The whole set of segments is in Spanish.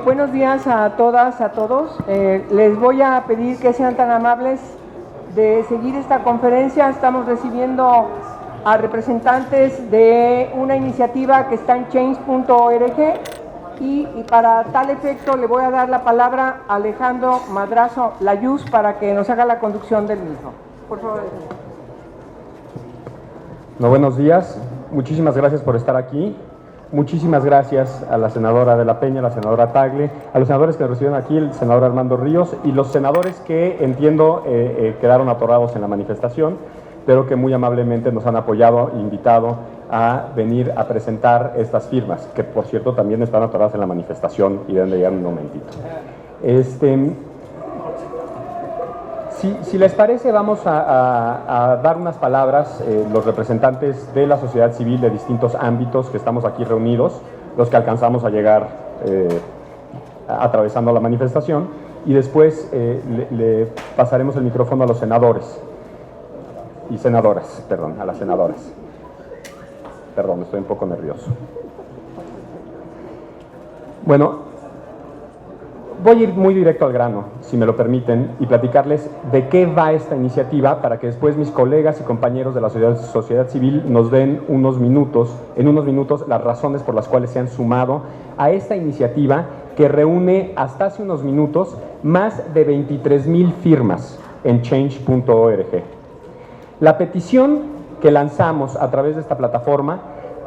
Buenos días a todas, a todos. Les voy a pedir que sean tan amables de seguir esta conferencia. Estamos recibiendo a representantes de una iniciativa que está en change.org y para tal efecto le voy a dar la palabra a Alejandro Madrazo Layuz para que nos haga la conducción del mismo. Por favor. Buenos días, muchísimas gracias por estar aquí. Muchísimas gracias a la senadora de la Peña, a la senadora Tagle, a los senadores que nos recibieron aquí, el senador Armando Ríos y los senadores que entiendo quedaron atorados en la manifestación, pero que muy amablemente nos han apoyado e invitado a venir a presentar estas firmas, que por cierto también están atoradas en la manifestación y deben de llegar un momentito. Si les parece, vamos a dar unas palabras, los representantes de la sociedad civil de distintos ámbitos que estamos aquí reunidos, los que alcanzamos a llegar atravesando la manifestación, y después le pasaremos el micrófono a los senadores y senadoras, perdón, a las senadoras. Perdón, estoy un poco nervioso. Bueno, voy a ir muy directo al grano, si me lo permiten, y platicarles de qué va esta iniciativa para que después mis colegas y compañeros de la sociedad civil nos den en unos minutos, las razones por las cuales se han sumado a esta iniciativa que reúne hasta hace unos minutos más de 23,000 firmas en change.org. La petición que lanzamos a través de esta plataforma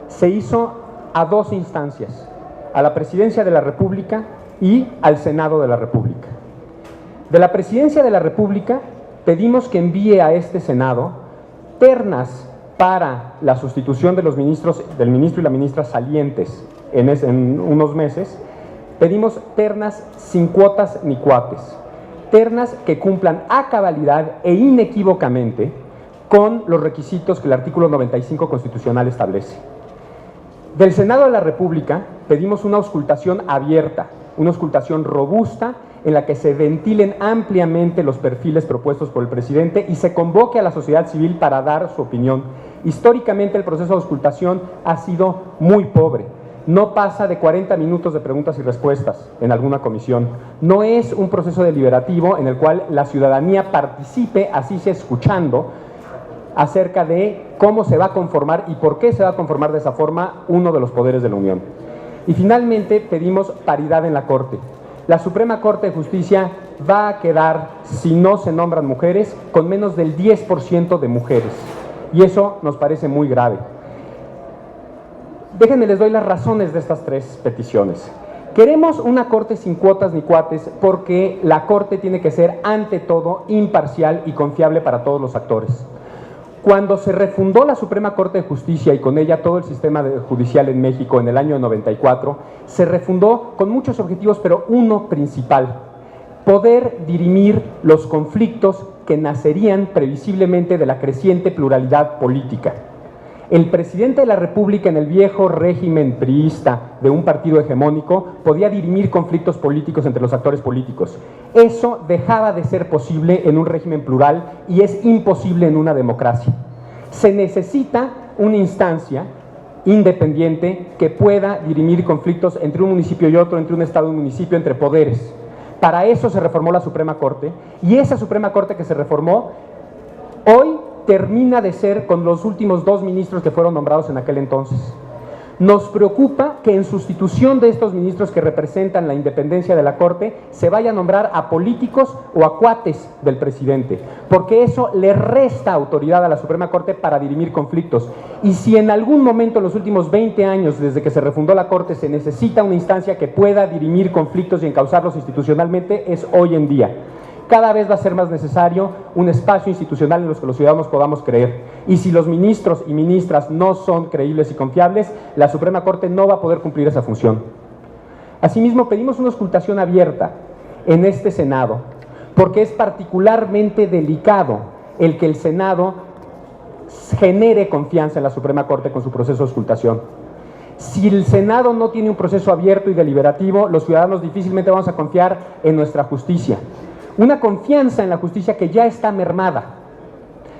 se hizo a dos instancias, a la Presidencia de la República y al Senado de la República. De la Presidencia de la República pedimos que envíe a este Senado ternas para la sustitución de los ministros, del ministro y la ministra salientes en unos meses. Pedimos ternas sin cuotas ni cuates, ternas que cumplan a cabalidad e inequívocamente con los requisitos que el artículo 95 constitucional establece. Del Senado de la República pedimos una auscultación abierta, una auscultación robusta en la que se ventilen ampliamente los perfiles propuestos por el presidente y se convoque a la sociedad civil para dar su opinión. Históricamente el proceso de auscultación ha sido muy pobre. No pasa de 40 minutos de preguntas y respuestas en alguna comisión. No es un proceso deliberativo en el cual la ciudadanía participe, así sea escuchando, acerca de cómo se va a conformar y por qué se va a conformar de esa forma uno de los poderes de la Unión. Y finalmente pedimos paridad en la Corte. La Suprema Corte de Justicia va a quedar, si no se nombran mujeres, con menos del 10% de mujeres. Y eso nos parece muy grave. Déjenme, les doy las razones de estas tres peticiones. Queremos una Corte sin cuotas ni cuates porque la Corte tiene que ser, ante todo, imparcial y confiable para todos los actores. Cuando se refundó la Suprema Corte de Justicia y con ella todo el sistema judicial en México en el año 94, se refundó con muchos objetivos, pero uno principal: poder dirimir los conflictos que nacerían previsiblemente de la creciente pluralidad política. El presidente de la República en el viejo régimen priista de un partido hegemónico podía dirimir conflictos políticos entre los actores políticos. Eso dejaba de ser posible en un régimen plural y es imposible en una democracia. Se necesita una instancia independiente que pueda dirimir conflictos entre un municipio y otro, entre un estado y un municipio, entre poderes. Para eso se reformó la Suprema Corte, y esa Suprema Corte que se reformó hoy termina de ser con los últimos 2 ministros que fueron nombrados en aquel entonces. Nos preocupa que en sustitución de estos ministros que representan la independencia de la Corte se vaya a nombrar a políticos o a cuates del presidente, porque eso le resta autoridad a la Suprema Corte para dirimir conflictos. Y si en algún momento en los últimos 20 años, desde que se refundó la Corte, se necesita una instancia que pueda dirimir conflictos y encauzarlos institucionalmente, es hoy en día. Cada vez va a ser más necesario un espacio institucional en los que los ciudadanos podamos creer. Y si los ministros y ministras no son creíbles y confiables, la Suprema Corte no va a poder cumplir esa función. Asimismo, pedimos una auscultación abierta en este Senado, porque es particularmente delicado el que el Senado genere confianza en la Suprema Corte con su proceso de auscultación. Si el Senado no tiene un proceso abierto y deliberativo, los ciudadanos difícilmente vamos a confiar en nuestra justicia. Una confianza en la justicia que ya está mermada.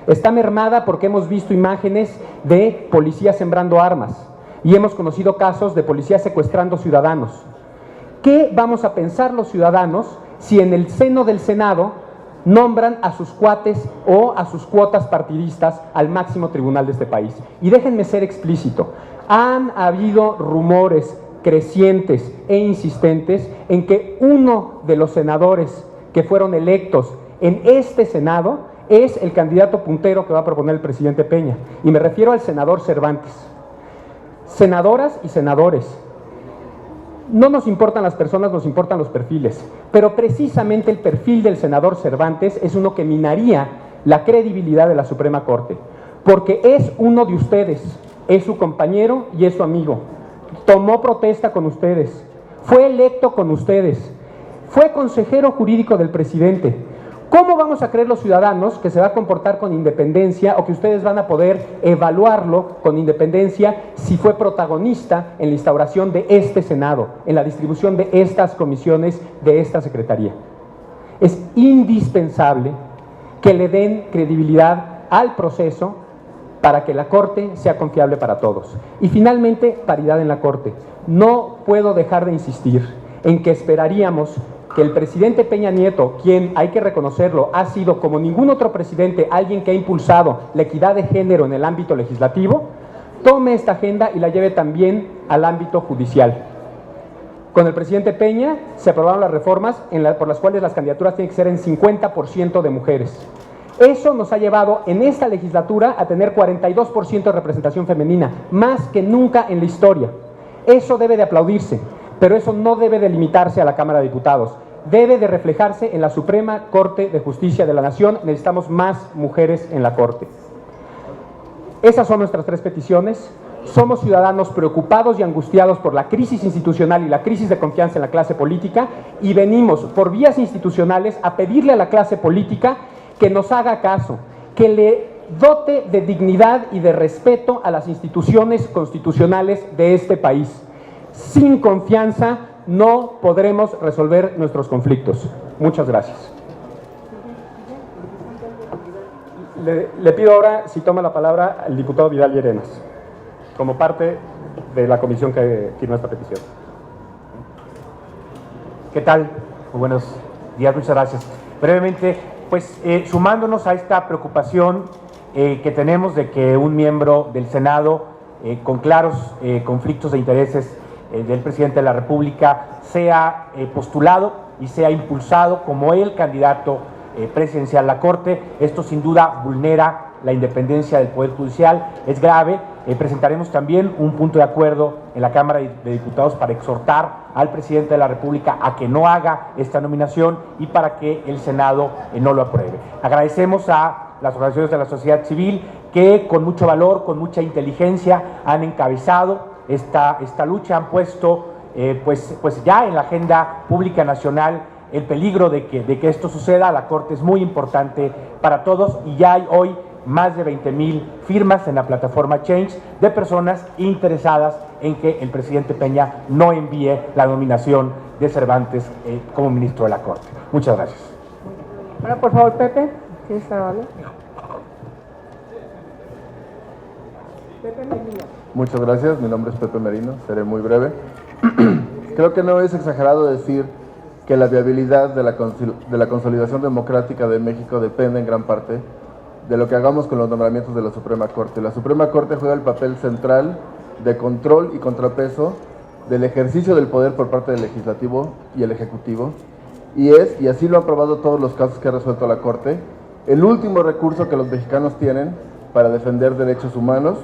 Está mermada porque hemos visto imágenes de policías sembrando armas y hemos conocido casos de policías secuestrando ciudadanos. ¿Qué vamos a pensar los ciudadanos si en el seno del Senado nombran a sus cuates o a sus cuotas partidistas al máximo tribunal de este país? Y déjenme ser explícito, han habido rumores crecientes e insistentes en que uno de los senadores que fueron electos en este Senado es el candidato puntero que va a proponer el presidente Peña, y me refiero al senador Cervantes. Senadoras y senadores, no nos importan las personas, nos importan los perfiles, pero precisamente el perfil del senador Cervantes es uno que minaría la credibilidad de la Suprema Corte, porque es uno de ustedes, es su compañero y es su amigo, tomó protesta con ustedes, fue electo con ustedes, fue consejero jurídico del presidente. ¿Cómo vamos a creer los ciudadanos que se va a comportar con independencia o que ustedes van a poder evaluarlo con independencia si fue protagonista en la instauración de este Senado, en la distribución de estas comisiones, de esta Secretaría? Es indispensable que le den credibilidad al proceso para que la Corte sea confiable para todos. Y finalmente, paridad en la Corte. No puedo dejar de insistir en que esperaríamos que el presidente Peña Nieto, quien, hay que reconocerlo, ha sido como ningún otro presidente alguien que ha impulsado la equidad de género en el ámbito legislativo, tome esta agenda y la lleve también al ámbito judicial. Con el presidente Peña se aprobaron las reformas por las cuales las candidaturas tienen que ser en 50% de mujeres. Eso nos ha llevado en esta legislatura a tener 42% de representación femenina, más que nunca en la historia. Eso debe de aplaudirse, pero eso no debe de limitarse a la Cámara de Diputados. Debe de reflejarse en la Suprema Corte de Justicia de la Nación. Necesitamos más mujeres en la Corte. Esas son nuestras tres peticiones. Somos ciudadanos preocupados y angustiados por la crisis institucional y la crisis de confianza en la clase política, y venimos por vías institucionales a pedirle a la clase política que nos haga caso, que le dote de dignidad y de respeto a las instituciones constitucionales de este país. Sin confianza no podremos resolver nuestros conflictos. Muchas gracias. Le pido ahora si toma la palabra el diputado Vidal Llerenas, como parte de la comisión que firmó esta petición. ¿Qué tal? Muy buenos días, muchas gracias. Brevemente, pues sumándonos a esta preocupación que tenemos de que un miembro del Senado con claros conflictos de intereses del presidente de la República sea postulado y sea impulsado como el candidato presidencial a la Corte. Esto sin duda vulnera la independencia del Poder Judicial, es grave. Presentaremos también un punto de acuerdo en la Cámara de Diputados para exhortar al presidente de la República a que no haga esta nominación y para que el Senado no lo apruebe. Agradecemos a las organizaciones de la sociedad civil que con mucho valor, con mucha inteligencia han encabezado esta lucha, han puesto pues ya en la agenda pública nacional el peligro de que esto suceda. La Corte es muy importante para todos y ya hay hoy más de 20,000 firmas en la plataforma Change de personas interesadas en que el presidente Peña no envíe la nominación de Cervantes como ministro de la Corte. Muchas gracias. Ahora, por favor, Pepe, ¿sí está vale? Pepe Merino. Muchas gracias, mi nombre es Pepe Merino, seré muy breve. Creo que no es exagerado decir que la viabilidad de la consolidación democrática de México depende en gran parte de lo que hagamos con los nombramientos de la Suprema Corte. La Suprema Corte juega el papel central de control y contrapeso del ejercicio del poder por parte del Legislativo y el Ejecutivo, y así lo han probado todos los casos que ha resuelto la Corte, el último recurso que los mexicanos tienen para defender derechos humanos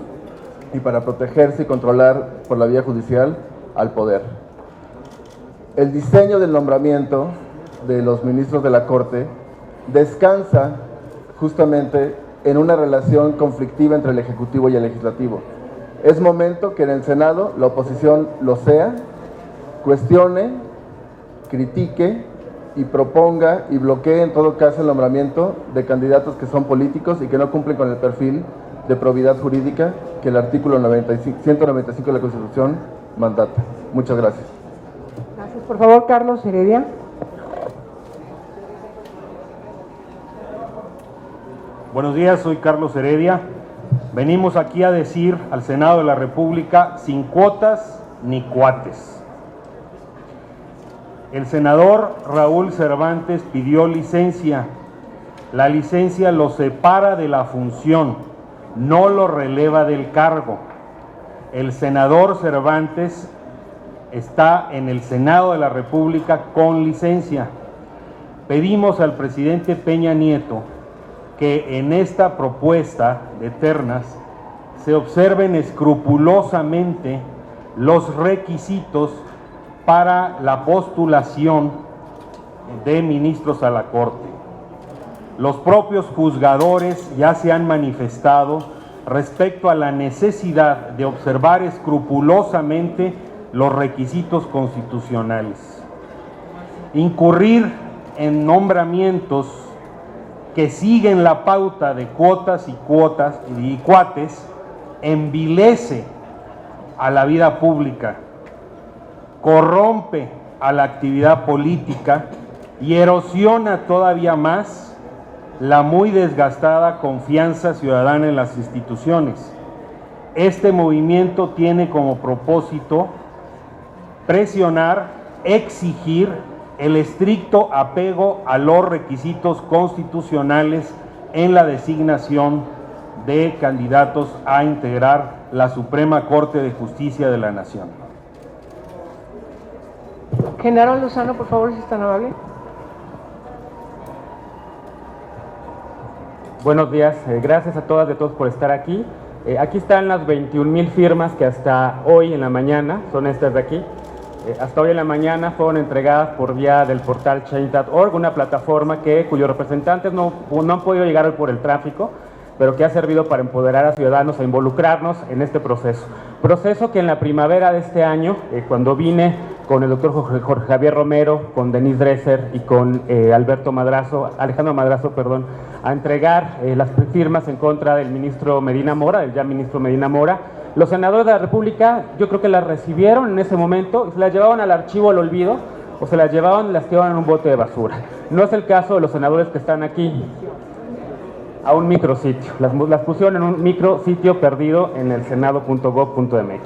y para protegerse y controlar por la vía judicial al poder. El diseño del nombramiento de los ministros de la Corte descansa justamente en una relación conflictiva entre el Ejecutivo y el Legislativo. Es momento que en el Senado la oposición lo sea, cuestione, critique y proponga y bloquee en todo caso el nombramiento de candidatos que son políticos y que no cumplen con el perfil de probidad jurídica que el artículo 195 de la Constitución mandata. Muchas gracias. Gracias. Por favor, Carlos Heredia. Buenos días, soy Carlos Heredia. Venimos aquí a decir al Senado de la República: sin cuotas ni cuates. el senador Raúl Cervantes pidió licencia. La licencia lo separa de la función, no lo releva del cargo. El senador Cervantes está en el Senado de la República con licencia. Pedimos al presidente Peña Nieto que en esta propuesta de ternas se observen escrupulosamente los requisitos para la postulación de ministros a la Corte. Los propios juzgadores ya se han manifestado respecto a la necesidad de observar escrupulosamente los requisitos constitucionales. Incurrir en nombramientos que siguen la pauta de cuotas y cuates envilece a la vida pública, corrompe a la actividad política y erosiona todavía más la muy desgastada confianza ciudadana en las instituciones. Este movimiento tiene como propósito presionar, exigir el estricto apego a los requisitos constitucionales en la designación de candidatos a integrar la Suprema Corte de Justicia de la Nación. General Lozano, por favor, si es tan amable. Buenos días, gracias a todas y a todos por estar aquí. Aquí están las 21,000 firmas que hasta hoy en la mañana, son estas de aquí, hasta hoy en la mañana fueron entregadas por vía del portal Change.org, una plataforma cuyos representantes no han podido llegar hoy por el tráfico, pero que ha servido para empoderar a ciudadanos a involucrarnos en este proceso. Proceso que en la primavera de este año, cuando vine con el doctor Jorge Javier Romero, con Denise Dresser y con Alejandro Madrazo, a entregar las firmas en contra del ministro Medina Mora, del ya ministro Medina Mora, los senadores de la República, yo creo que las recibieron en ese momento y se las llevaban al archivo al olvido o se las llevaban y las tiraban en un bote de basura. No es el caso de los senadores que están aquí, a un micrositio. Las pusieron en un micrositio perdido en el senado.gov.mx.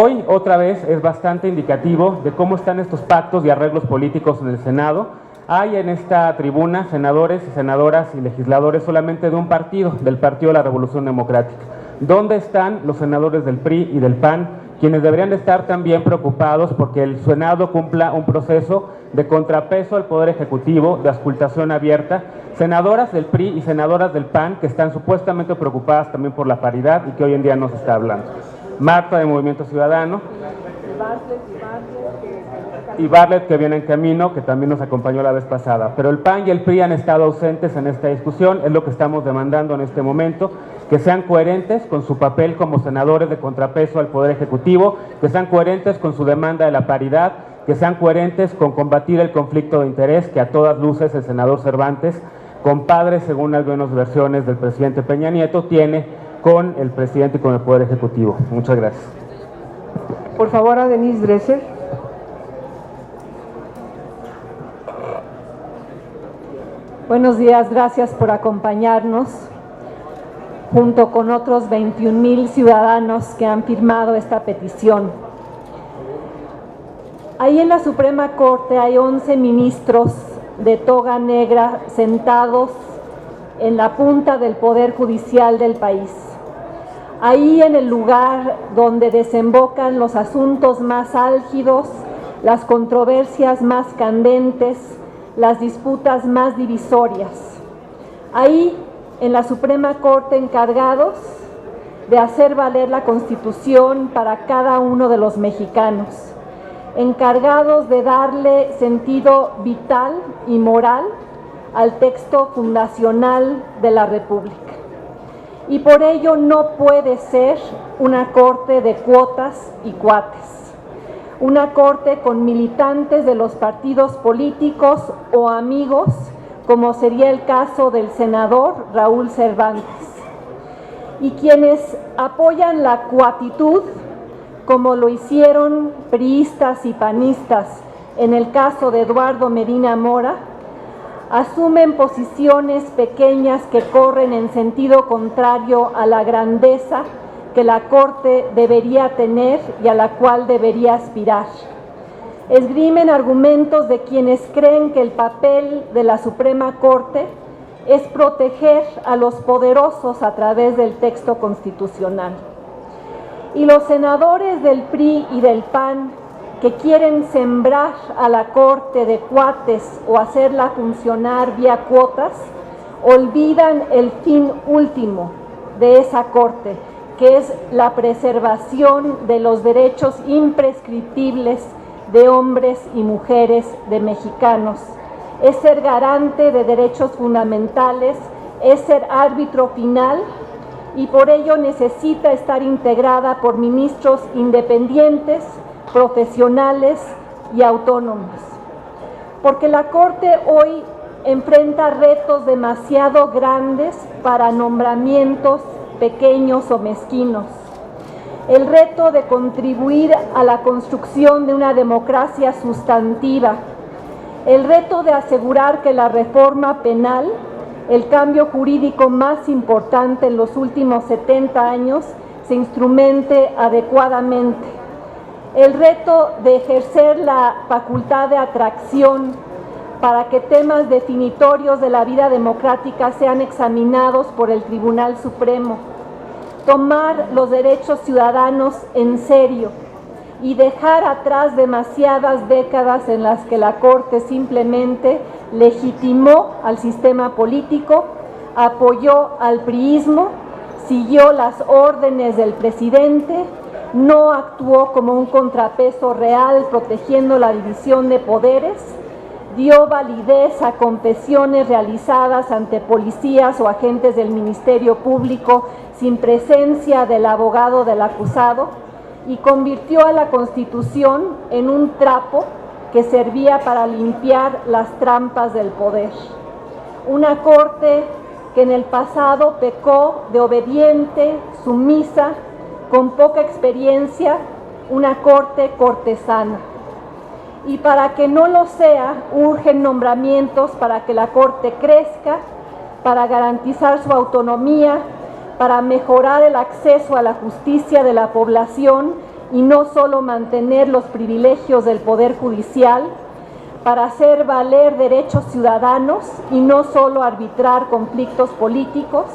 Hoy, otra vez, es bastante indicativo de cómo están estos pactos y arreglos políticos en el Senado. Hay en esta tribuna senadores y senadoras y legisladores solamente de un partido, del Partido de la Revolución Democrática. ¿Dónde están los senadores del PRI y del PAN, quienes deberían de estar también preocupados porque el Senado cumpla un proceso de contrapeso al Poder Ejecutivo, de auscultación abierta? Senadoras del PRI y senadoras del PAN que están supuestamente preocupadas también por la paridad y que hoy en día no se está hablando. Marta de Movimiento Ciudadano y Bartlett, que viene en camino, que también nos acompañó la vez pasada. Pero el PAN y el PRI han estado ausentes en esta discusión, es lo que estamos demandando en este momento, que sean coherentes con su papel como senadores de contrapeso al Poder Ejecutivo, que sean coherentes con su demanda de la paridad, que sean coherentes con combatir el conflicto de interés que a todas luces el senador Cervantes, compadre, según algunas versiones del presidente Peña Nieto, tiene con el presidente y con el Poder Ejecutivo. Muchas gracias. Por favor, a Denise Dresser. Buenos días, gracias por acompañarnos, junto con otros 21,000 ciudadanos que han firmado esta petición. Ahí en la Suprema Corte hay 11 ministros de toga negra sentados en la punta del Poder Judicial del país. Ahí en el lugar donde desembocan los asuntos más álgidos, las controversias más candentes, las disputas más divisorias. Ahí en la Suprema Corte encargados de hacer valer la Constitución para cada uno de los mexicanos, encargados de darle sentido vital y moral al texto fundacional de la República. Y por ello no puede ser una corte de cuotas y cuates, una corte con militantes de los partidos políticos o amigos, como sería el caso del senador Raúl Cervantes, y quienes apoyan la cuatitud, como lo hicieron priistas y panistas en el caso de Eduardo Medina Mora, asumen posiciones pequeñas que corren en sentido contrario a la grandeza que la Corte debería tener y a la cual debería aspirar. esgrimen argumentos de quienes creen que el papel de la Suprema Corte es proteger a los poderosos a través del texto constitucional. Y los senadores del PRI y del PAN que quieren sembrar a la Corte de cuates o hacerla funcionar vía cuotas, olvidan el fin último de esa Corte, que es la preservación de los derechos imprescriptibles de hombres y mujeres, de mexicanos. Es ser garante de derechos fundamentales, es ser árbitro final, y por ello necesita estar integrada por ministros independientes, profesionales y autónomos. Porque la Corte hoy enfrenta retos demasiado grandes para nombramientos pequeños o mezquinos. El reto de contribuir a la construcción de una democracia sustantiva. El reto de asegurar que la reforma penal, el cambio jurídico más importante en los últimos 70 años, se instrumente adecuadamente. El reto de ejercer la facultad de atracción para que temas definitorios de la vida democrática sean examinados por el Tribunal Supremo. Tomar los derechos ciudadanos en serio y dejar atrás demasiadas décadas en las que la Corte simplemente legitimó al sistema político, apoyó al priismo, siguió las órdenes del presidente, no actuó como un contrapeso real protegiendo la división de poderes, dio validez a confesiones realizadas ante policías o agentes del Ministerio Público sin presencia del abogado del acusado, y convirtió a la Constitución en un trapo que servía para limpiar las trampas del poder. Una Corte que en el pasado pecó de obediente, sumisa, con poca experiencia, una Corte cortesana. Y para que no lo sea, urgen nombramientos para que la Corte crezca, para garantizar su autonomía, para mejorar el acceso a la justicia de la población y no solo mantener los privilegios del Poder Judicial, para hacer valer derechos ciudadanos y no solo arbitrar conflictos políticos.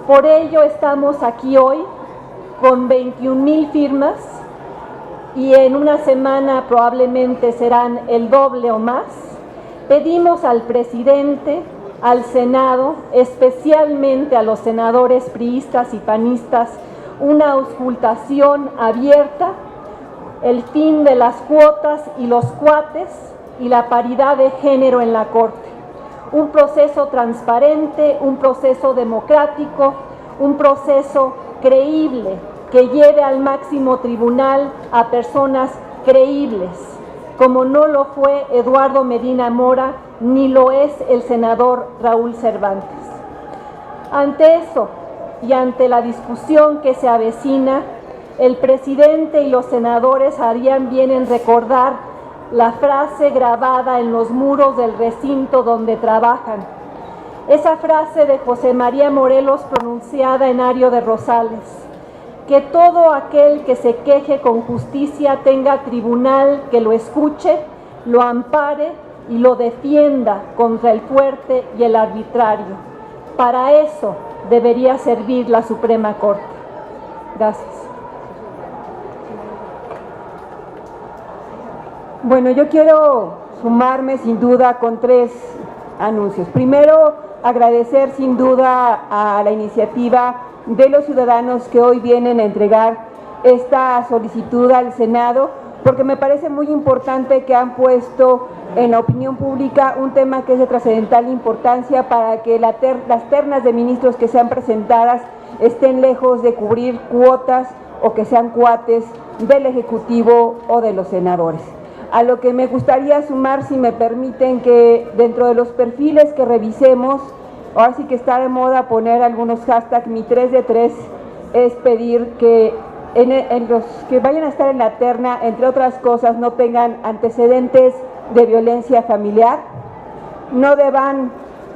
Por ello estamos aquí hoy con 21,000 firmas y en una semana probablemente serán el doble o más. Pedimos al presidente, al Senado, especialmente a los senadores priistas y panistas, una auscultación abierta, el fin de las cuotas y los cuates y la paridad de género en la Corte. Un proceso transparente, un proceso democrático, un proceso creíble que lleve al máximo tribunal a personas creíbles, como no lo fue Eduardo Medina Mora, ni lo es el senador Raúl Cervantes. Ante eso y ante la discusión que se avecina, el presidente y los senadores harían bien en recordar la frase grabada en los muros del recinto donde trabajan. Esa frase de José María Morelos pronunciada en Ario de Rosales: que todo aquel que se queje con justicia tenga tribunal que lo escuche, lo ampare y lo defienda contra el fuerte y el arbitrario. Para eso debería servir la Suprema Corte. Gracias. Bueno, yo quiero sumarme sin duda con 3 anuncios. Primero, agradecer sin duda a la iniciativa de los ciudadanos que hoy vienen a entregar esta solicitud al Senado, porque me parece muy importante que han puesto en la opinión pública un tema que es de trascendental importancia para que las ternas de ministros que sean presentadas estén lejos de cubrir cuotas o que sean cuates del Ejecutivo o de los senadores. A lo que me gustaría sumar, si me permiten, que dentro de los perfiles que revisemos, ahora sí que está de moda poner algunos hashtags, mi 3 de 3 es pedir que en los que vayan a estar en la terna, entre otras cosas, no tengan antecedentes de violencia familiar, no deban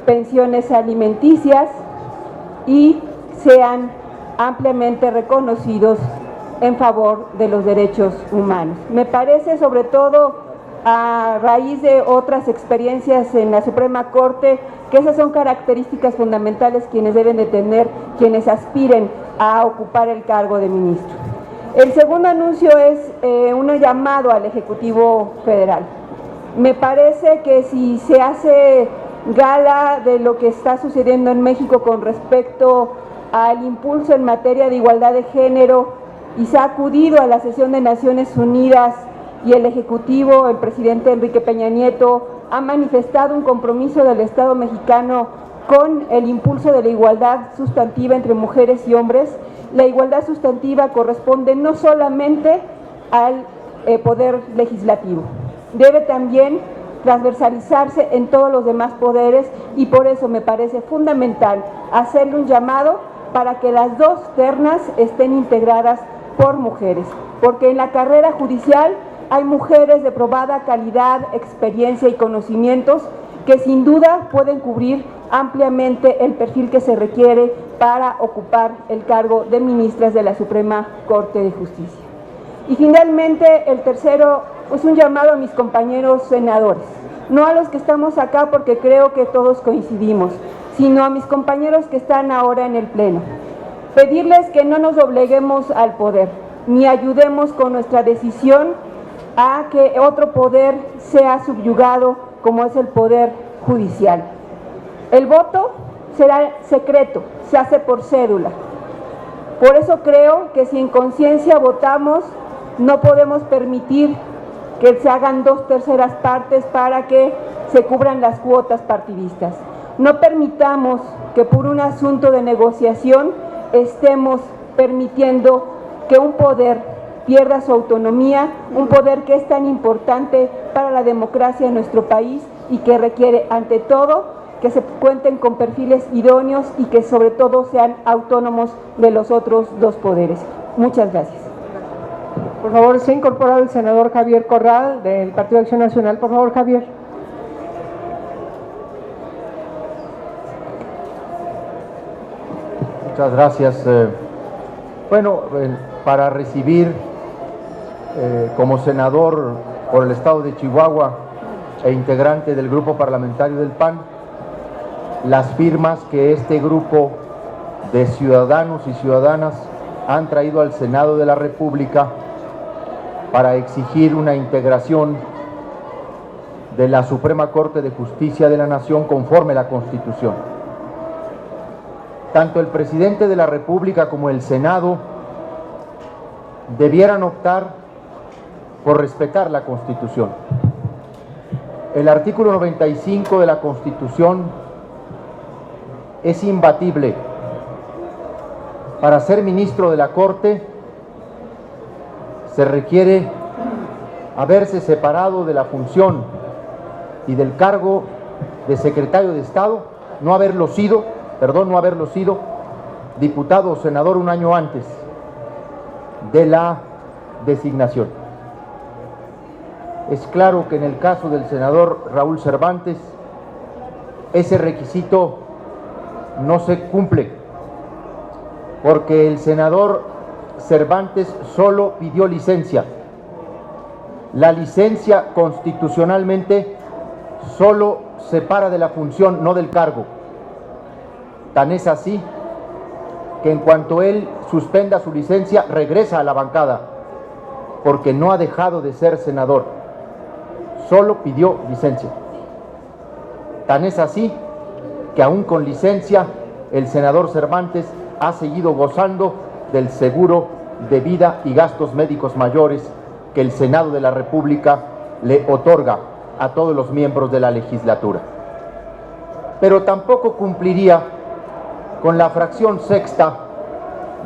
pensiones alimenticias y sean ampliamente reconocidos en favor de los derechos humanos. Me parece sobre todo a raíz de otras experiencias en la Suprema Corte, que esas son características fundamentales quienes deben de tener, quienes aspiren a ocupar el cargo de ministro. El segundo anuncio es un llamado al Ejecutivo Federal. Me parece que si se hace gala de lo que está sucediendo en México con respecto al impulso en materia de igualdad de género y se ha acudido a la sesión de Naciones Unidas y el Ejecutivo, el presidente Enrique Peña Nieto, ha manifestado un compromiso del Estado mexicano con el impulso de la igualdad sustantiva entre mujeres y hombres. La igualdad sustantiva corresponde no solamente al poder legislativo, debe también transversalizarse en todos los demás poderes y por eso me parece fundamental hacerle un llamado para que las dos ternas estén integradas por mujeres, porque en la carrera judicial hay mujeres de probada calidad, experiencia y conocimientos que sin duda pueden cubrir ampliamente el perfil que se requiere para ocupar el cargo de ministras de la Suprema Corte de Justicia. Y finalmente, el tercero es un llamado a mis compañeros senadores, no a los que estamos acá porque creo que todos coincidimos, sino a mis compañeros que están ahora en el Pleno. Pedirles que no nos dobleguemos al poder, ni ayudemos con nuestra decisión a que otro poder sea subyugado como es el poder judicial. El voto será secreto, se hace por cédula. Por eso creo que si en conciencia votamos, no podemos permitir que se hagan 2/3 partes para que se cubran las cuotas partidistas. No permitamos que por un asunto de negociación estemos permitiendo que un poder pierda su autonomía, un poder que es tan importante para la democracia en nuestro país y que requiere, ante todo, que se cuenten con perfiles idóneos y que sobre todo sean autónomos de los otros dos poderes. Muchas gracias. Por favor, se ha incorporado el senador Javier Corral del Partido Acción Nacional. Por favor, Javier. Muchas gracias. Para recibir como senador por el estado de Chihuahua e integrante del grupo parlamentario del PAN, las firmas que este grupo de ciudadanos y ciudadanas han traído al Senado de la República para exigir una integración de la Suprema Corte de Justicia de la Nación conforme a la Constitución. Tanto el presidente de la República como el Senado debieran optar por respetar la Constitución. El artículo 95 de la Constitución es imbatible. Para ser ministro de la Corte se requiere haberse separado de la función y del cargo de secretario de Estado, no haberlo sido diputado o senador un año antes de la designación. Es claro que en el caso del senador Raúl Cervantes, ese requisito no se cumple, porque el senador Cervantes solo pidió licencia. La licencia constitucionalmente solo separa de la función, no del cargo. Tan es así que en cuanto él suspenda su licencia, regresa a la bancada, porque no ha dejado de ser senador, solo pidió licencia. Tan es así que aún con licencia, el senador Cervantes ha seguido gozando del seguro de vida y gastos médicos mayores que el Senado de la República le otorga a todos los miembros de la legislatura. Pero tampoco cumpliría con la fracción sexta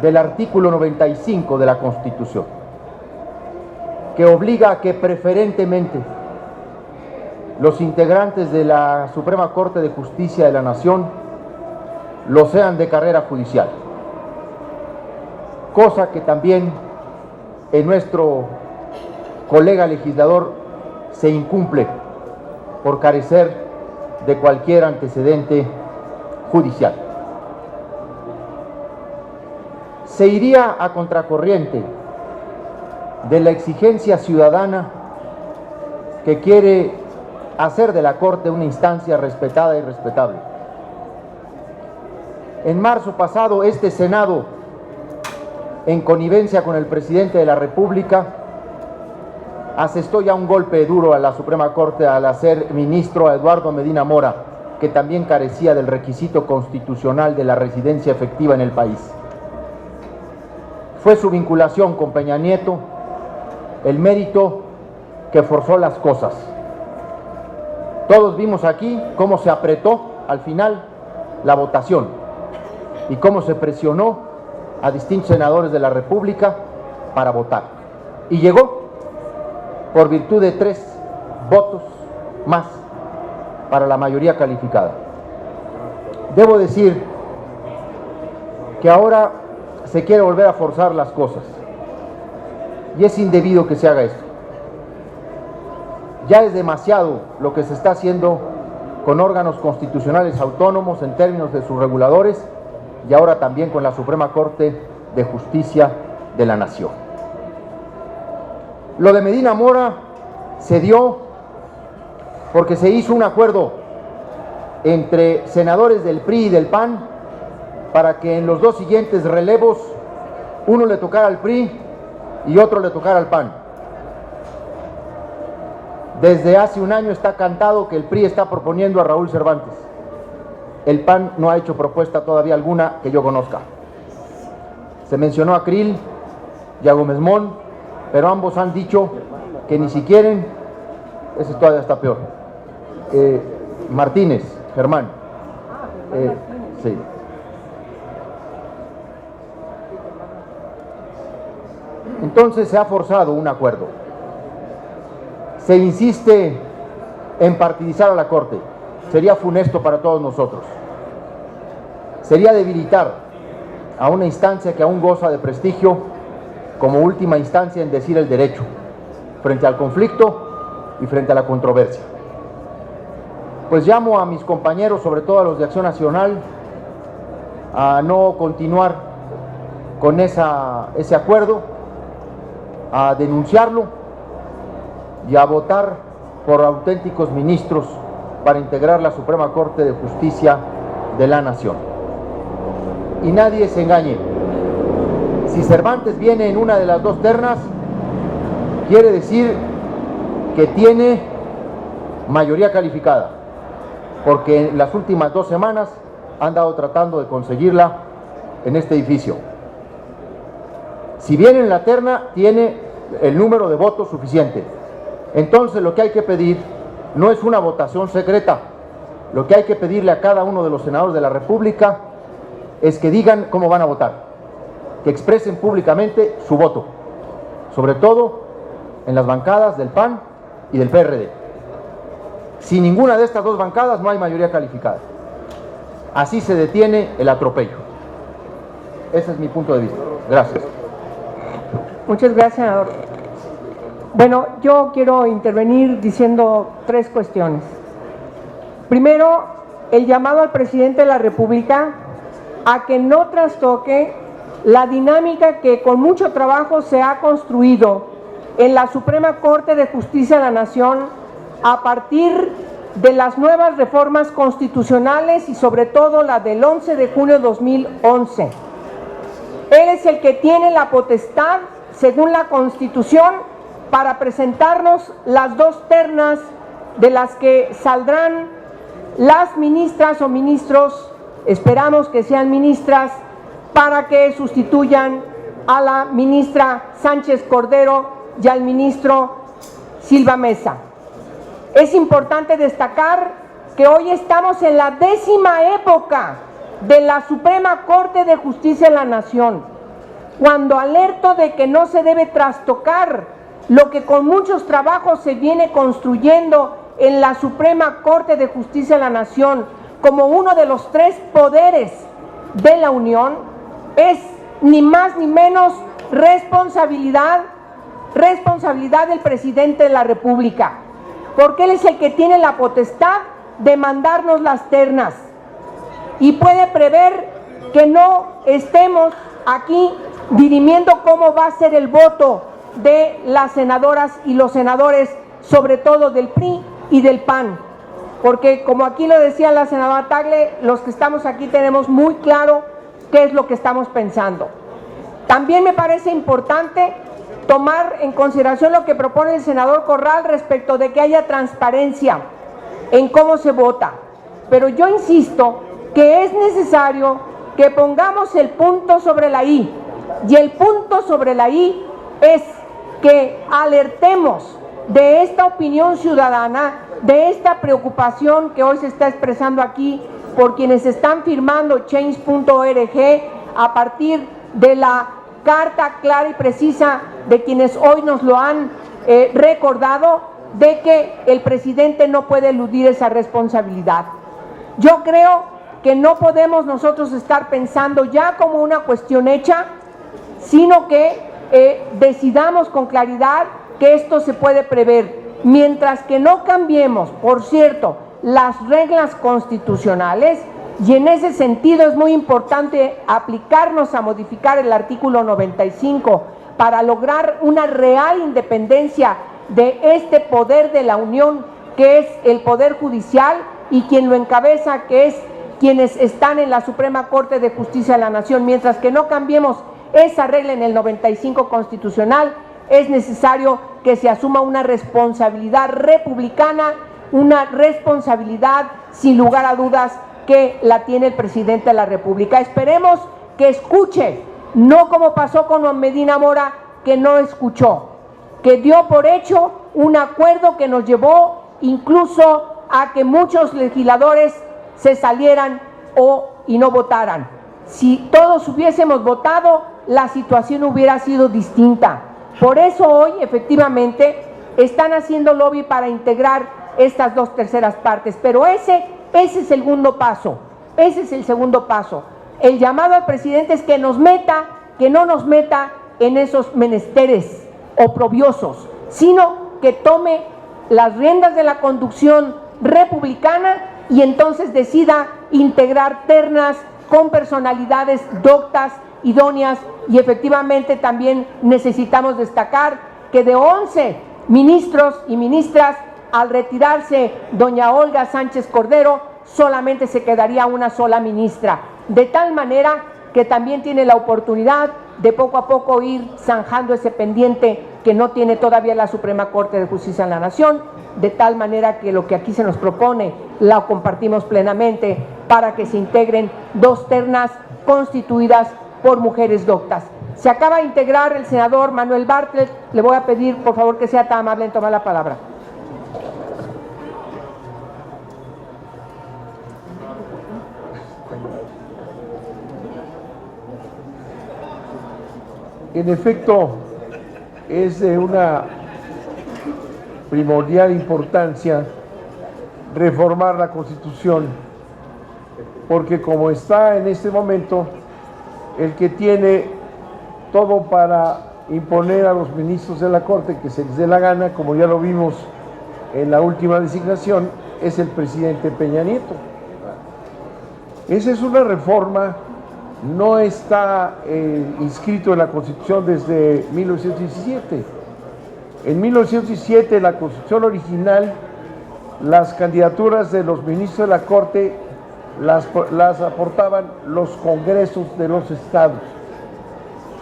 del artículo 95 de la Constitución, que obliga a que preferentemente los integrantes de la Suprema Corte de Justicia de la Nación lo sean de carrera judicial, cosa que también en nuestro colega legislador se incumple por carecer de cualquier antecedente judicial. Se iría a contracorriente de la exigencia ciudadana que quiere hacer de la Corte una instancia respetada y respetable. En marzo pasado, este Senado, en connivencia con el presidente de la República, asestó ya un golpe duro a la Suprema Corte al hacer ministro a Eduardo Medina Mora, que también carecía del requisito constitucional de la residencia efectiva en el país. Fue su vinculación con Peña Nieto el mérito que forzó las cosas. Todos vimos aquí cómo se apretó al final la votación y cómo se presionó a distintos senadores de la República para votar. Y llegó por virtud de 3 votos más para la mayoría calificada. Debo decir que ahora se quiere volver a forzar las cosas y es indebido que se haga esto. Ya es demasiado lo que se está haciendo con órganos constitucionales autónomos en términos de sus reguladores y ahora también con la Suprema Corte de Justicia de la Nación. Lo de Medina Mora se dio porque se hizo un acuerdo entre senadores del PRI y del PAN para que en los 2 siguientes relevos uno le tocara al PRI y otro le tocara al PAN. Desde hace un año está cantado que el PRI está proponiendo a Raúl Cervantes. El PAN no ha hecho propuesta todavía alguna que yo conozca. Se mencionó a Krill y a Gómez Mon, pero ambos han dicho que ni siquiera, ese todavía está peor, Martínez, Germán. Sí. Entonces se ha forzado un acuerdo. Se insiste en partidizar a la Corte. Sería funesto para todos nosotros. Sería debilitar a una instancia que aún goza de prestigio como última instancia en decir el derecho frente al conflicto y frente a la controversia. Pues llamo a mis compañeros, sobre todo a los de Acción Nacional, a no continuar con ese acuerdo, a denunciarlo y a votar por auténticos ministros para integrar la Suprema Corte de Justicia de la Nación. Y nadie se engañe. Si Cervantes viene en una de las 2 ternas, quiere decir que tiene mayoría calificada, porque en las últimas 2 semanas han dado tratando de conseguirla en este edificio. Si viene en la terna, tiene el número de votos suficiente. Entonces lo que hay que pedir no es una votación secreta. Lo que hay que pedirle a cada uno de los senadores de la República es que digan cómo van a votar, que expresen públicamente su voto, sobre todo en las bancadas del PAN y del PRD. Sin ninguna de estas 2 bancadas no hay mayoría calificada. Así se detiene el atropello. Ese es mi punto de vista. Gracias. Muchas gracias, senador. Bueno, yo quiero intervenir diciendo 3 cuestiones. Primero, el llamado al presidente de la República a que no trastoque la dinámica que con mucho trabajo se ha construido en la Suprema Corte de Justicia de la Nación a partir de las nuevas reformas constitucionales y sobre todo la del 11 de junio de 2011. Él es el que tiene la potestad, según la Constitución, para presentarnos las 2 ternas de las que saldrán las ministras o ministros, esperamos que sean ministras, para que sustituyan a la ministra Sánchez Cordero y al ministro Silva Mesa. Es importante destacar que hoy estamos en la 10ª época de la Suprema Corte de Justicia de la Nación, cuando alerto de que no se debe trastocar lo que con muchos trabajos se viene construyendo en la Suprema Corte de Justicia de la Nación como uno de los 3 poderes de la Unión, es ni más ni menos responsabilidad del presidente de la República, porque él es el que tiene la potestad de mandarnos las ternas y puede prever que no estemos aquí dirimiendo cómo va a ser el voto de las senadoras y los senadores sobre todo del PRI y del PAN, porque como aquí lo decía la senadora Tagle, los que estamos aquí tenemos muy claro qué es lo que estamos pensando. También me parece importante tomar en consideración lo que propone el senador Corral respecto de que haya transparencia en cómo se vota, pero yo insisto que es necesario que pongamos el punto sobre la I, y el punto sobre la I es que alertemos de esta opinión ciudadana, de esta preocupación que hoy se está expresando aquí por quienes están firmando change.org a partir de la carta clara y precisa de quienes hoy nos lo han recordado, de que el presidente no puede eludir esa responsabilidad. Yo creo que no podemos nosotros estar pensando ya como una cuestión hecha, sino que decidamos con claridad que esto se puede prever. Mientras que no cambiemos, por cierto, las reglas constitucionales, y en ese sentido es muy importante aplicarnos a modificar el artículo 95 para lograr una real independencia de este poder de la Unión, que es el Poder Judicial, y quien lo encabeza, que es quienes están en la Suprema Corte de Justicia de la Nación. Mientras que no cambiemos esa regla en el 95 constitucional, es necesario que se asuma una responsabilidad republicana, una responsabilidad sin lugar a dudas que la tiene el presidente de la República. Esperemos que escuche, no como pasó con Medina Mora, que no escuchó, que dio por hecho un acuerdo que nos llevó incluso a que muchos legisladores se salieran y no votaran. Si todos hubiésemos votado, la situación hubiera sido distinta. Por eso hoy, efectivamente, están haciendo lobby para integrar estas 2/3 partes, pero ese es el segundo paso, ese es el segundo paso. El llamado al presidente es que nos meta, que no nos meta en esos menesteres oprobiosos, sino que tome las riendas de la conducción republicana y entonces decida integrar ternas con personalidades doctas, idóneas, y efectivamente también necesitamos destacar que de 11 ministros y ministras, al retirarse doña Olga Sánchez Cordero, solamente se quedaría una sola ministra, de tal manera que también tiene la oportunidad de poco a poco ir zanjando ese pendiente que no tiene todavía la Suprema Corte de Justicia de la Nación, de tal manera que lo que aquí se nos propone lo compartimos plenamente para que se integren 2 ternas constituidas por mujeres doctas. Se acaba de integrar el senador Manuel Bartlett, le voy a pedir por favor que sea tan amable en tomar la palabra. En efecto, es de una primordial importancia reformar la Constitución, porque como está en este momento, el que tiene todo para imponer a los ministros de la Corte que se les dé la gana, como ya lo vimos en la última designación, es el presidente Peña Nieto. Esa es una reforma, no está inscrito en la Constitución desde 1917. En 1917, la Constitución original, las candidaturas de los ministros de la Corte las aportaban los congresos de los estados.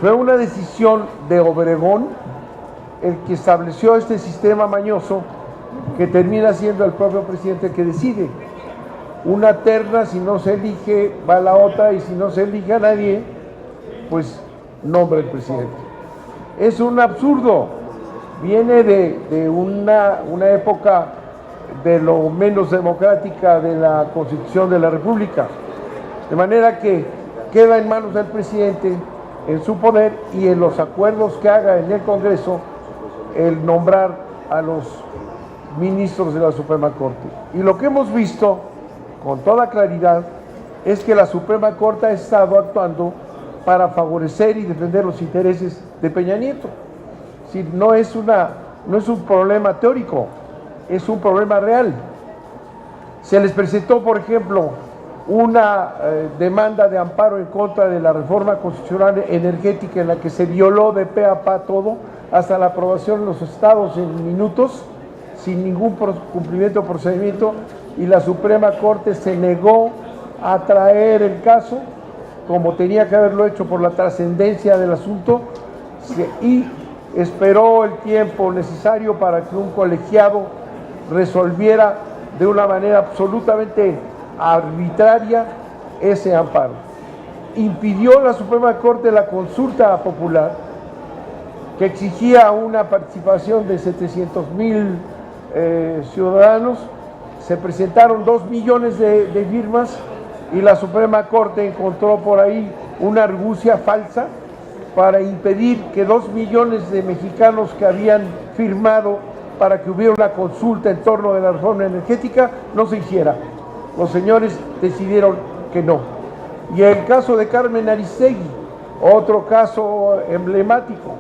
Fue una decisión de Obregón el que estableció este sistema mañoso que termina siendo el propio presidente que decide. Una terna, si no se elige, va a la otra, y si no se elige a nadie, pues nombra el presidente. Es un absurdo, viene de una época de lo menos democrática de la Constitución de la República, de manera que queda en manos del presidente, en su poder y en los acuerdos que haga en el Congreso, el nombrar a los ministros de la Suprema Corte. Y lo que hemos visto con toda claridad es que la Suprema Corte ha estado actuando para favorecer y defender los intereses de Peña Nieto. Si no es un problema teórico, es un problema real. Se les presentó, por ejemplo, una demanda de amparo en contra de la reforma constitucional energética, en la que se violó de pe a pa todo, hasta la aprobación en los estados en minutos. sin ningún cumplimiento de procedimiento, y la Suprema Corte se negó a traer el caso como tenía que haberlo hecho por la trascendencia del asunto, y esperó el tiempo necesario para que un colegiado resolviera de una manera absolutamente arbitraria ese amparo. Impidió la Suprema Corte la consulta popular, que exigía una participación de 700,000 ciudadanos. Se presentaron 2 millones de firmas y la Suprema Corte encontró por ahí una argucia falsa para impedir que 2 millones de mexicanos que habían firmado para que hubiera una consulta en torno de la reforma energética no se hiciera. Los señores decidieron que no. Y el caso de Carmen Aristegui, otro caso emblemático.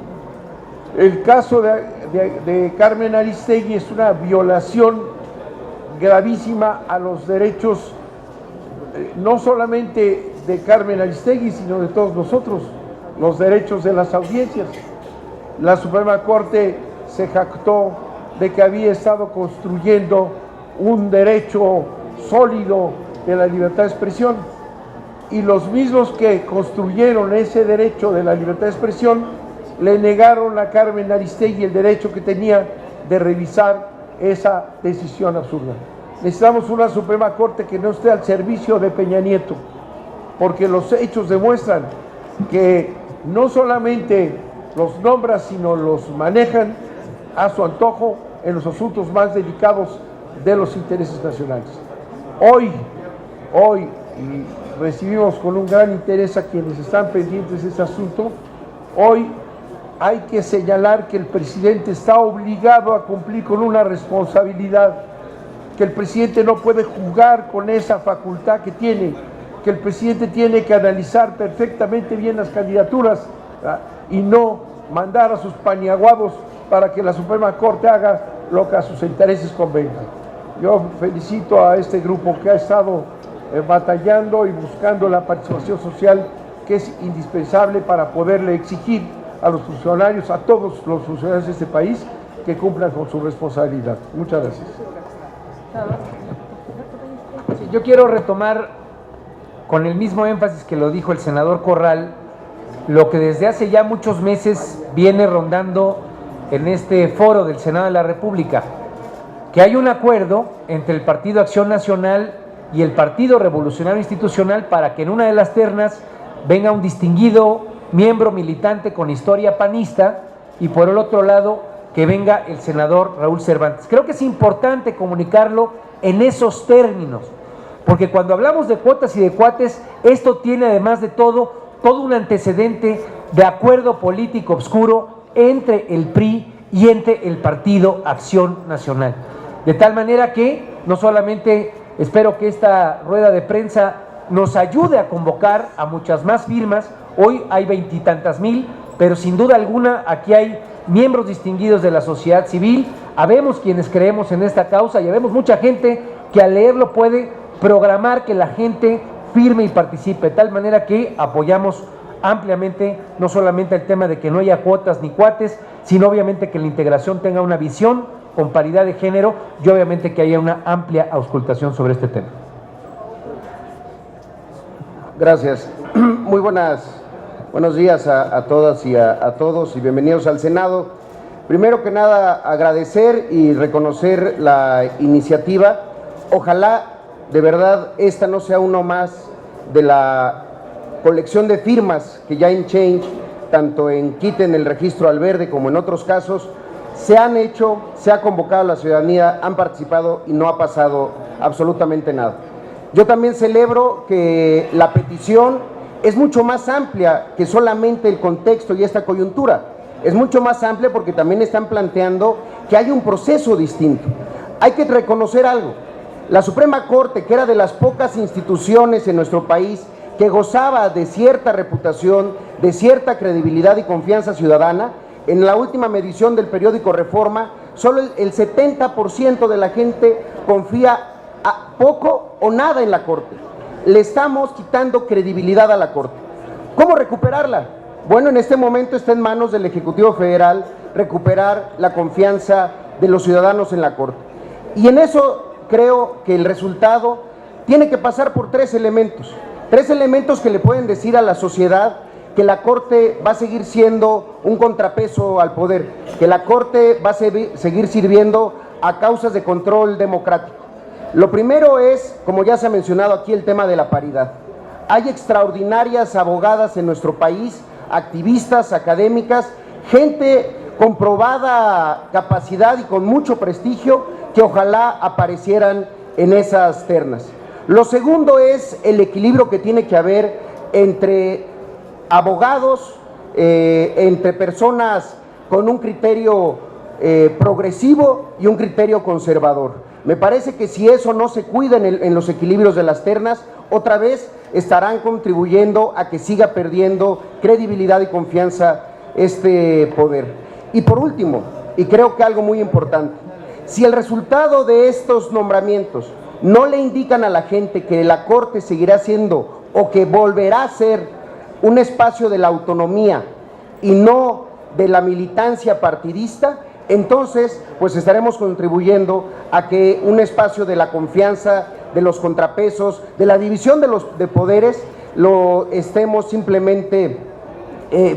El caso de Carmen Aristegui es una violación gravísima a los derechos, no solamente de Carmen Aristegui, sino de todos nosotros, los derechos de las audiencias. La Suprema Corte se jactó de que había estado construyendo un derecho sólido de la libertad de expresión, y los mismos que construyeron ese derecho de la libertad de expresión le negaron a Carmen Aristegui el derecho que tenía de revisar esa decisión absurda. Necesitamos una Suprema Corte que no esté al servicio de Peña Nieto, porque los hechos demuestran que no solamente los nombra, sino los manejan a su antojo en los asuntos más delicados de los intereses nacionales. Hoy, y recibimos con un gran interés a quienes están pendientes de este asunto, hoy hay que señalar que el presidente está obligado a cumplir con una responsabilidad, que el presidente no puede jugar con esa facultad que tiene, que el presidente tiene que analizar perfectamente bien las candidaturas, ¿verdad?, y no mandar a sus paniaguados para que la Suprema Corte haga lo que a sus intereses convenga. Yo felicito a este grupo que ha estado batallando y buscando la participación social, que es indispensable para poderle exigir a los funcionarios, a todos los funcionarios de este país, que cumplan con su responsabilidad. Muchas gracias. Sí, yo quiero retomar con el mismo énfasis que lo dijo el senador Corral, lo que desde hace ya muchos meses viene rondando en este foro del Senado de la República, que hay un acuerdo entre el Partido Acción Nacional y el Partido Revolucionario Institucional para que en una de las ternas venga un distinguido miembro militante con historia panista, y por el otro lado que venga el senador Raúl Cervantes. Creo que es importante comunicarlo en esos términos, porque cuando hablamos de cuotas y de cuates, esto tiene además de todo un antecedente de acuerdo político oscuro entre el PRI y entre el Partido Acción Nacional. De tal manera que no solamente espero que esta rueda de prensa nos ayude a convocar a muchas más firmas. Hoy hay 20 y tantas mil, pero sin duda alguna aquí hay miembros distinguidos de la sociedad civil, habemos quienes creemos en esta causa y habemos mucha gente que al leerlo puede programar que la gente firme y participe, de tal manera que apoyamos ampliamente no solamente el tema de que no haya cuotas ni cuates, sino obviamente que la integración tenga una visión con paridad de género y obviamente que haya una amplia auscultación sobre este tema. Gracias. Muy buenos días a todas y a todos y bienvenidos al Senado. Primero que nada, agradecer y reconocer la iniciativa. Ojalá de verdad esta no sea uno más de la colección de firmas que ya en Change, tanto en Quiten el Registro al Verde como en otros casos, se han hecho, se ha convocado a la ciudadanía, han participado y no ha pasado absolutamente nada. Yo también celebro que la petición es mucho más amplia que solamente el contexto y esta coyuntura. Es mucho más amplia porque también están planteando que hay un proceso distinto. Hay que reconocer algo. La Suprema Corte, que era de las pocas instituciones en nuestro país que gozaba de cierta reputación, de cierta credibilidad y confianza ciudadana, en la última medición del periódico Reforma, solo el 70% de la gente confía poco o nada en la Corte. Le estamos quitando credibilidad a la Corte. ¿Cómo recuperarla? Bueno, en este momento está en manos del Ejecutivo Federal recuperar la confianza de los ciudadanos en la Corte. Y en eso creo que el resultado tiene que pasar por tres elementos que le pueden decir a la sociedad que la Corte va a seguir siendo un contrapeso al poder, que la Corte va a seguir sirviendo a causas de control democrático. Lo primero es, como ya se ha mencionado aquí, el tema de la paridad. Hay extraordinarias abogadas en nuestro país, activistas, académicas, gente con probada capacidad y con mucho prestigio que ojalá aparecieran en esas ternas. Lo segundo es el equilibrio que tiene que haber entre abogados, entre personas con un criterio progresivo y un criterio conservador. Me parece que si eso no se cuida en los equilibrios de las ternas, otra vez estarán contribuyendo a que siga perdiendo credibilidad y confianza este poder. Y por último, y creo que algo muy importante, si el resultado de estos nombramientos no le indican a la gente que la Corte seguirá siendo o que volverá a ser un espacio de la autonomía y no de la militancia partidista, entonces pues estaremos contribuyendo a que un espacio de la confianza, de los contrapesos, de la división de poderes, lo estemos simplemente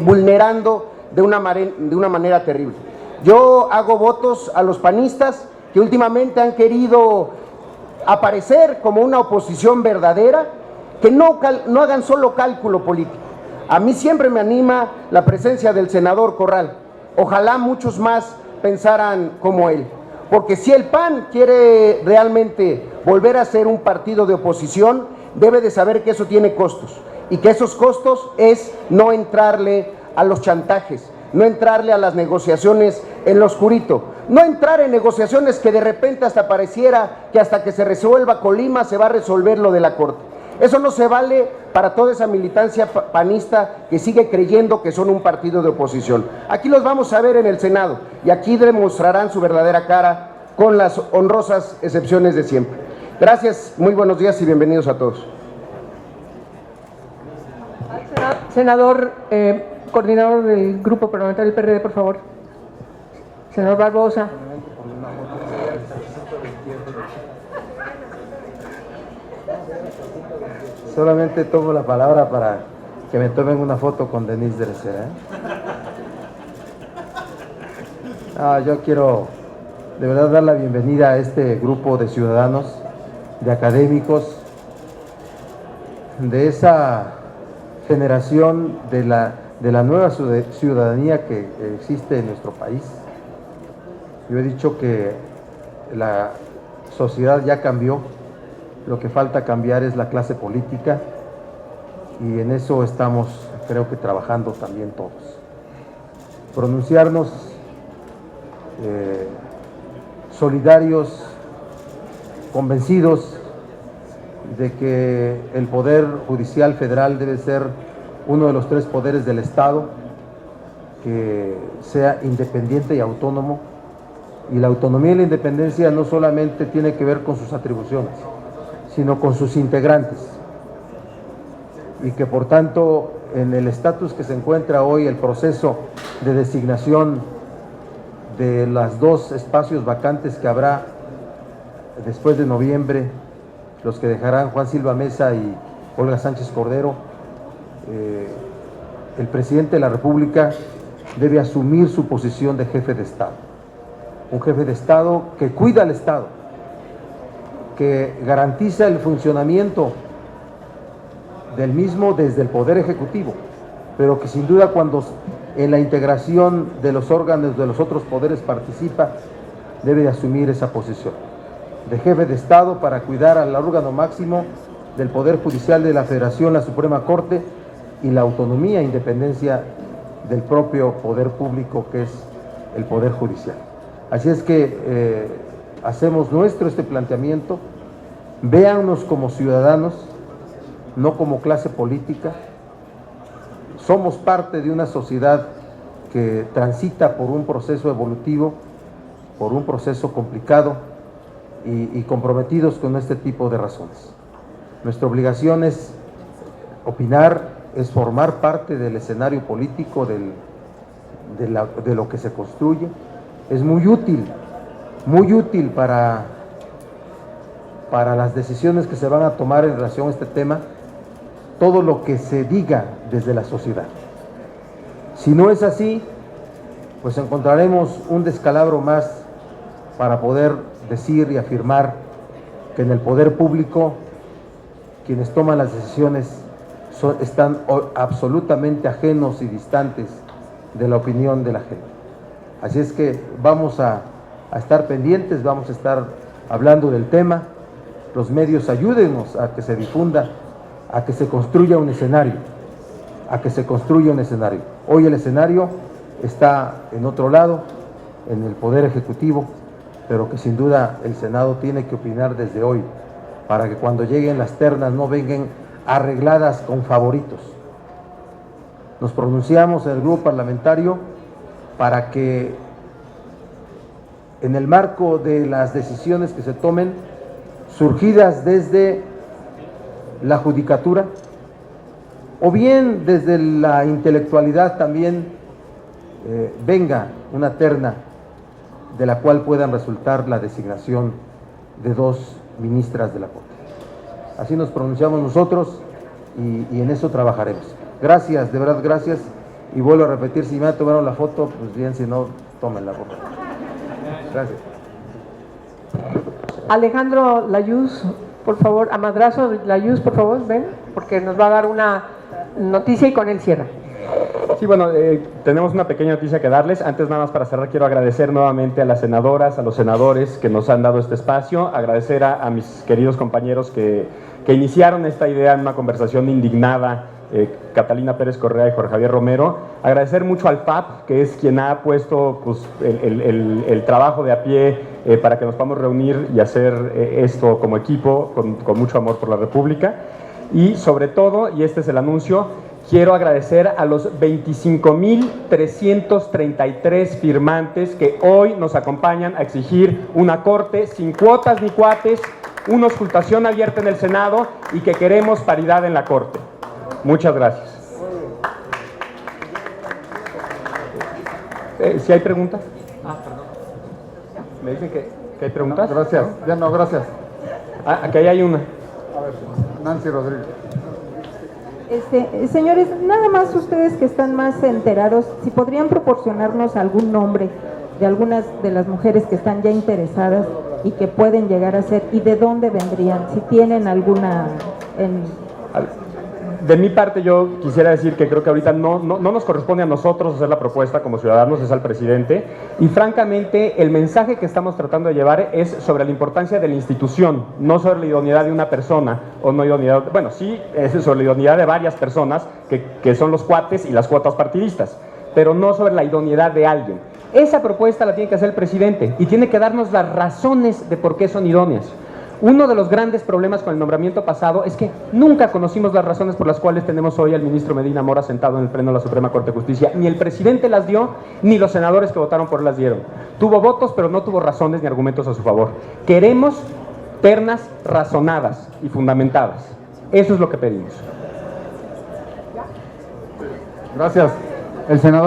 vulnerando de una manera terrible. Yo hago votos a los panistas que últimamente han querido aparecer como una oposición verdadera, que no hagan solo cálculo político. A mí siempre me anima la presencia del senador Corral. Ojalá muchos más pensaran como él. Porque si el PAN quiere realmente volver a ser un partido de oposición, debe de saber que eso tiene costos. Y que esos costos es no entrarle a los chantajes, no entrarle a las negociaciones en lo oscurito, no entrar en negociaciones que de repente hasta pareciera que hasta que se resuelva Colima se va a resolver lo de la Corte. Eso no se vale para toda esa militancia panista que sigue creyendo que son un partido de oposición. Aquí los vamos a ver en el Senado y aquí demostrarán su verdadera cara con las honrosas excepciones de siempre. Gracias, muy buenos días y bienvenidos a todos. Senador, coordinador del Grupo Parlamentario del PRD, por favor. Senador Barbosa. Solamente tomo la palabra para que me tomen una foto con Denise Dresser, yo quiero de verdad dar la bienvenida a este grupo de ciudadanos, de académicos, de esa generación de la nueva ciudadanía que existe en nuestro país. Yo he dicho que la sociedad ya cambió, lo que falta cambiar es la clase política y en eso estamos, creo que trabajando también todos. Pronunciarnos solidarios, convencidos de que el Poder Judicial Federal debe ser uno de los tres poderes del Estado, que sea independiente y autónomo, y la autonomía y la independencia no solamente tiene que ver con sus atribuciones, sino con sus integrantes, y que por tanto en el estatus que se encuentra hoy el proceso de designación de los dos espacios vacantes que habrá después de noviembre, los que dejarán Juan Silva Mesa y Olga Sánchez Cordero, el presidente de la República debe asumir su posición de jefe de Estado, un jefe de Estado que cuida al Estado, que garantiza el funcionamiento del mismo desde el Poder Ejecutivo, pero que sin duda cuando en la integración de los órganos de los otros poderes participa, debe de asumir esa posición de jefe de Estado para cuidar al órgano máximo del Poder Judicial de la Federación, la Suprema Corte, y la autonomía e independencia del propio poder público que es el Poder Judicial. Así es que hacemos nuestro este planteamiento, véannos como ciudadanos, no como clase política. Somos parte de una sociedad que transita por un proceso evolutivo, por un proceso complicado y comprometidos con este tipo de razones. Nuestra obligación es opinar, es formar parte del escenario político de lo que se construye. Es muy útil muy útil para las decisiones que se van a tomar en relación a este tema, todo lo que se diga desde la sociedad. Si no es así, pues encontraremos un descalabro más para poder decir y afirmar que en el poder público quienes toman las decisiones están absolutamente ajenos y distantes de la opinión de la gente. Así es que vamos a estar pendientes, vamos a estar hablando del tema. Los medios ayúdenos a que se difunda, a que se construya un escenario, Hoy el escenario está en otro lado, en el Poder Ejecutivo, pero que sin duda el Senado tiene que opinar desde hoy, para que cuando lleguen las ternas no vengan arregladas con favoritos. Nos pronunciamos en el grupo parlamentario para que en el marco de las decisiones que se tomen, surgidas desde la judicatura, o bien desde la intelectualidad también, venga una terna de la cual puedan resultar la designación de 2 ministras de la Corte. Así nos pronunciamos nosotros y en eso trabajaremos. Gracias, de verdad gracias, y vuelvo a repetir, si me tomaron la foto, pues bien, si no, tómenla. Gracias. Alejandro Layuz, por favor, a Madrazo Layuz, por favor, ven, porque nos va a dar una noticia y con él cierra. Sí, bueno, tenemos una pequeña noticia que darles. Antes, nada más para cerrar, quiero agradecer nuevamente a las senadoras, a los senadores que nos han dado este espacio, agradecer a mis queridos compañeros que iniciaron esta idea en una conversación indignada, Catalina Pérez Correa y Jorge Javier Romero, agradecer mucho al PAP, que es quien ha puesto pues, el trabajo de a pie para que nos podamos reunir y hacer esto como equipo, con mucho amor por la República, y sobre todo, y este es el anuncio, quiero agradecer a los 25,333 firmantes que hoy nos acompañan a exigir una corte sin cuotas ni cuates, una auscultación abierta en el Senado y que queremos paridad en la Corte. Muchas gracias. ¿Sí hay preguntas? Perdón. ¿Me dicen que hay preguntas? Gracias. Ya no, gracias. Aquí hay una. A ver, Nancy Rodríguez. Señores, nada más ustedes que están más enterados, si podrían proporcionarnos algún nombre de algunas de las mujeres que están ya interesadas y que pueden llegar a ser, y de dónde vendrían, si tienen alguna... De mi parte, yo quisiera decir que creo que ahorita no nos corresponde a nosotros hacer la propuesta como ciudadanos, es al presidente, y francamente el mensaje que estamos tratando de llevar es sobre la importancia de la institución, no sobre la idoneidad de una persona, o no idoneidad, bueno, sí, es sobre la idoneidad de varias personas, que son los cuates y las cuotas partidistas, pero no sobre la idoneidad de alguien. Esa propuesta la tiene que hacer el presidente, y tiene que darnos las razones de por qué son idóneas. Uno de los grandes problemas con el nombramiento pasado es que nunca conocimos las razones por las cuales tenemos hoy al ministro Medina Mora sentado en el pleno de la Suprema Corte de Justicia. Ni el presidente las dio, ni los senadores que votaron por él las dieron. Tuvo votos, pero no tuvo razones ni argumentos a su favor. Queremos ternas razonadas y fundamentadas. Eso es lo que pedimos. Gracias. El senador